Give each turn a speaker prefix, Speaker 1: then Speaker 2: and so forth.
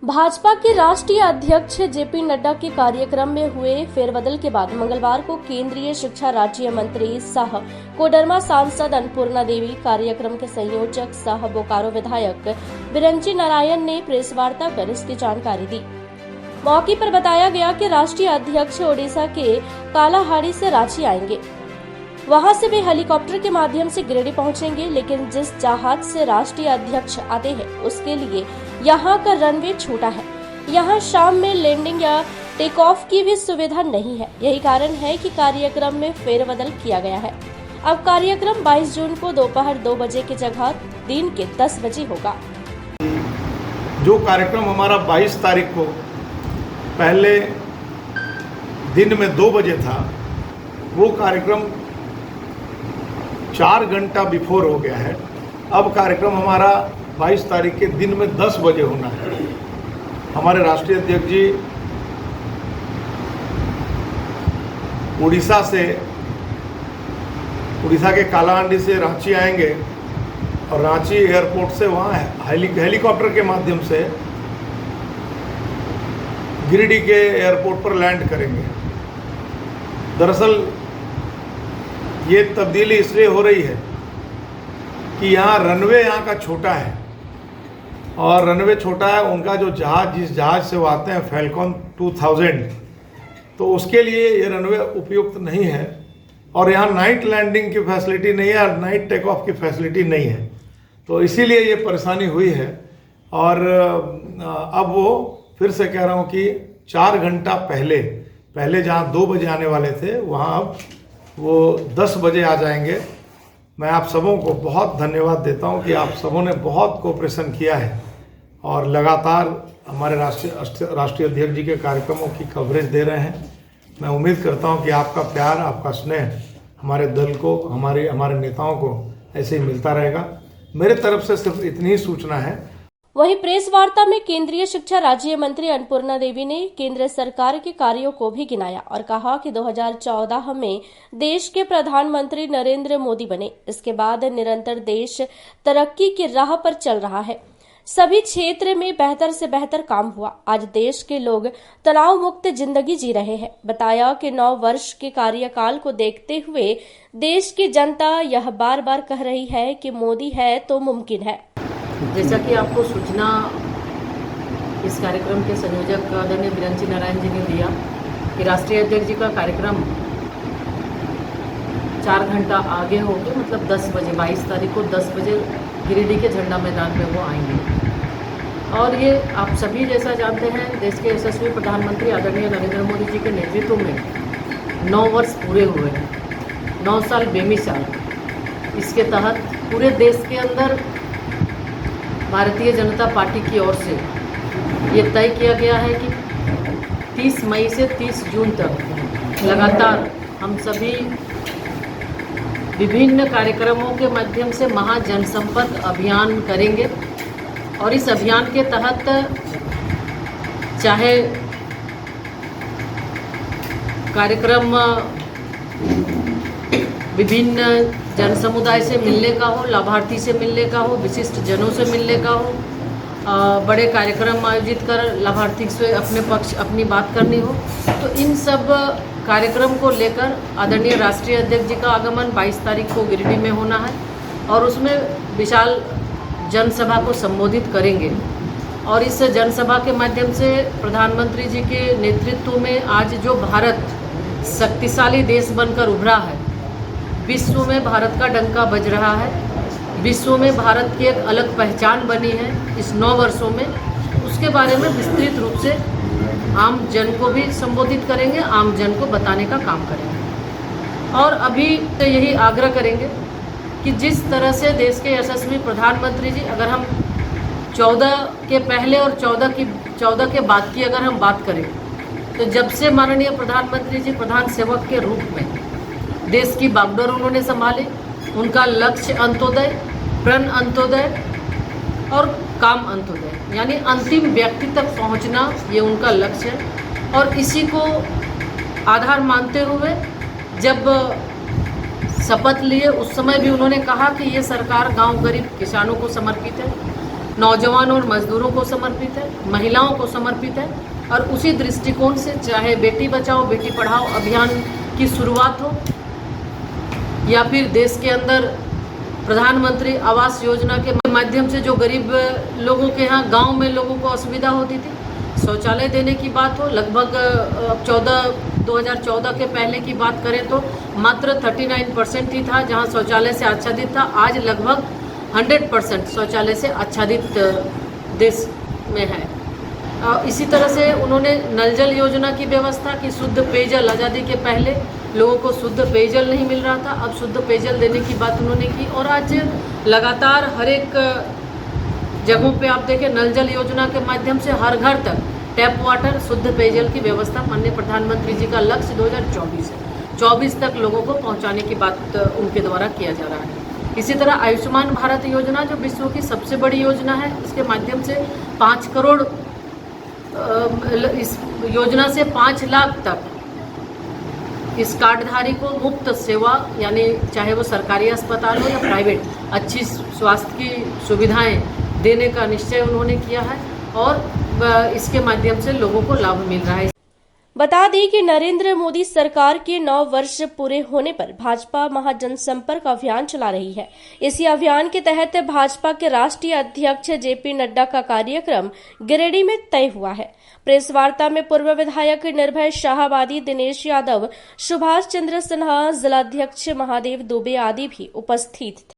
Speaker 1: भाजपा के राष्ट्रीय अध्यक्ष जेपी नड्डा के कार्यक्रम में हुए फेरबदल के बाद मंगलवार को केंद्रीय शिक्षा राज्य मंत्री सह कोडरमा सांसद अन्नपूर्णा देवी, कार्यक्रम के संयोजक सह बोकारो विधायक बिरंची नारायण ने प्रेस वार्ता कर इसकी जानकारी दी। मौके पर बताया गया कि राष्ट्रीय अध्यक्ष ओडिशा के कालाहांडी से रांची आएंगे। वहां से वे हेलीकॉप्टर के माध्यम से गिरिडीह पहुंचेंगे, लेकिन जिस जहाज से राष्ट्रीय अध्यक्ष आते हैं उसके लिए यहां का रनवे छोटा है। यहां शाम में लैंडिंग या टेक ऑफ की भी सुविधा नहीं है। यही कारण है कि कार्यक्रम में फेरबदल किया गया है। अब कार्यक्रम 22 जून को दोपहर 2 बजे की जगह दिन के 10 बजे होगा।
Speaker 2: जो कार्यक्रम हमारा 22 तारीख को पहले दिन में 2 बजे था, वो कार्यक्रम 4 घंटा बिफोर हो गया है। अब कार्यक्रम हमारा 22 तारीख के दिन में 10 बजे होना है। हमारे राष्ट्रीय अध्यक्ष जी उड़ीसा के कालाहांडी से रांची आएंगे और रांची एयरपोर्ट से वहाँ हेलीकॉप्टर के माध्यम से गिरिडीह के एयरपोर्ट पर लैंड करेंगे। दरअसल ये तब्दीली इसलिए हो रही है कि यहाँ रनवे यहाँ का छोटा है, और रनवे छोटा है। उनका जो जहाज, जिस जहाज से वो आते हैं फैल्कॉन 2000, तो उसके लिए ये रनवे उपयुक्त नहीं है, और यहाँ नाइट लैंडिंग की फैसिलिटी नहीं है और नाइट टेक ऑफ की फैसिलिटी नहीं है। तो इसीलिए ये परेशानी हुई है। और अब वो फिर से कह रहा हूँ कि 4 घंटा पहले जहाँ 2 बजे आने वाले थे, वहाँ अब वो 10 बजे आ जाएंगे। मैं आप सबों को बहुत धन्यवाद देता हूं कि आप सबों ने बहुत कोऑपरेशन किया है और लगातार हमारे राष्ट्रीय अध्यक्ष जी के कार्यक्रमों की कवरेज दे रहे हैं। मैं उम्मीद करता हूं कि आपका प्यार, आपका स्नेह हमारे दल को, हमारे नेताओं को ऐसे ही मिलता रहेगा। मेरे तरफ से सिर्फ इतनी ही सूचना है।
Speaker 1: वहीं प्रेस वार्ता में केंद्रीय शिक्षा राज्य मंत्री अन्नपूर्णा देवी ने केंद्र सरकार के कार्यों को भी गिनाया और कहा कि 2014 में देश के प्रधानमंत्री नरेंद्र मोदी बने। इसके बाद निरंतर देश तरक्की की राह पर चल रहा है। सभी क्षेत्र में बेहतर से बेहतर काम हुआ। आज देश के लोग तनाव मुक्त जिंदगी जी रहे हैं। बताया कि 9 वर्ष के कार्यकाल को देखते हुए देश की जनता यह बार बार कह रही है कि मोदी है तो मुमकिन है।
Speaker 3: जैसा कि आपको सूचना इस कार्यक्रम के संयोजक आदरणीय बिरंची नारायण जी ने दिया कि राष्ट्रीय अध्यक्ष जी का कार्यक्रम 4 घंटा आगे होकर, मतलब 10 बजे 22 तारीख को 10 बजे गिरिडीह के झंडा मैदान में वो आएंगे। और ये आप सभी जैसा जानते हैं, देश के यशस्वी प्रधानमंत्री आदरणीय नरेंद्र मोदी जी के नेतृत्व में 9 वर्ष पूरे हुए हैं। 9 साल बेमिसाल। इसके तहत पूरे देश के अंदर भारतीय जनता पार्टी की ओर से ये तय किया गया है कि 30 मई से 30 जून तक लगातार हम सभी विभिन्न कार्यक्रमों के माध्यम से महाजनसंपर्क अभियान करेंगे। और इस अभियान के तहत चाहे कार्यक्रम विभिन्न जन समुदाय से मिलने का हो, लाभार्थी से मिलने का हो, विशिष्ट जनों से मिलने का हो, बड़े कार्यक्रम आयोजित कर लाभार्थी से अपनी बात करनी हो, तो इन सब कार्यक्रम को लेकर आदरणीय राष्ट्रीय अध्यक्ष जी का आगमन 22 तारीख को गिरिडीह में होना है और उसमें विशाल जनसभा को संबोधित करेंगे। और इस जनसभा के माध्यम से प्रधानमंत्री जी के नेतृत्व में आज जो भारत शक्तिशाली देश बनकर उभरा है, विश्व में भारत का डंका बज रहा है, विश्व में भारत की एक अलग पहचान बनी है इस 9 वर्षों में, उसके बारे में विस्तृत रूप से आम जन को भी संबोधित करेंगे, आम जन को बताने का काम करेंगे। और अभी तो यही आग्रह करेंगे कि जिस तरह से देश के यशस्वी प्रधानमंत्री जी, अगर हम 14 के पहले और 14 के बाद की अगर हम बात करें, तो जब से माननीय प्रधानमंत्री जी प्रधान सेवक के रूप में देश की बागडोर उन्होंने संभाली, उनका लक्ष्य अंत्योदय, प्रण अंत्योदय और काम अंत्योदय, यानी अंतिम व्यक्ति तक पहुंचना, ये उनका लक्ष्य है। और इसी को आधार मानते हुए जब शपथ लिए, उस समय भी उन्होंने कहा कि ये सरकार गांव गरीब किसानों को समर्पित है। नौजवान और मजदूरों को समर्पित है, महिलाओं को समर्पित है। और उसी दृष्टिकोण से चाहे बेटी बचाओ बेटी पढ़ाओ अभियान की शुरुआत हो या फिर देश के अंदर प्रधानमंत्री आवास योजना के माध्यम से जो गरीब लोगों के यहाँ गांव में लोगों को असुविधा होती थी, शौचालय देने की बात हो, लगभग 2014 के पहले की बात करें तो मात्र 39% ही था जहां शौचालय से आच्छादित था। आज लगभग 100% शौचालय से आच्छादित देश में है। इसी तरह से उन्होंने नल जल योजना की व्यवस्था की, शुद्ध पेयजल, आज़ादी के पहले लोगों को शुद्ध पेयजल नहीं मिल रहा था, अब शुद्ध पेयजल देने की बात उन्होंने की। और आज लगातार हर एक जगहों पे आप देखें नल जल योजना के माध्यम से हर घर तक टैप वाटर, शुद्ध पेयजल की व्यवस्था माननीय प्रधानमंत्री जी का लक्ष्य 2024 है, 24 तक लोगों को पहुंचाने की बात उनके द्वारा किया जा रहा है। इसी तरह आयुष्मान भारत योजना जो विश्व की सबसे बड़ी योजना है, इसके माध्यम से 5 करोड़, इस योजना से 5 लाख तक इस कार्डधारी को मुफ्त सेवा, यानी चाहे वो सरकारी अस्पताल हो या प्राइवेट, अच्छी स्वास्थ्य की सुविधाएं देने का निश्चय उन्होंने किया है और इसके माध्यम से लोगों को लाभ मिल रहा है।
Speaker 1: बता दें कि नरेंद्र मोदी सरकार के 9 वर्ष पूरे होने पर भाजपा महाजनसंपर्क अभियान चला रही है। इसी अभियान के तहत भाजपा के राष्ट्रीय अध्यक्ष जेपी नड्डा का कार्यक्रम गिरिडीह में तय हुआ है। प्रेस वार्ता में पूर्व विधायक निर्भय शाहाबादी, दिनेश यादव, सुभाष चंद्र सिन्हा, जिलाध्यक्ष महादेव दुबे आदि भी उपस्थित थे।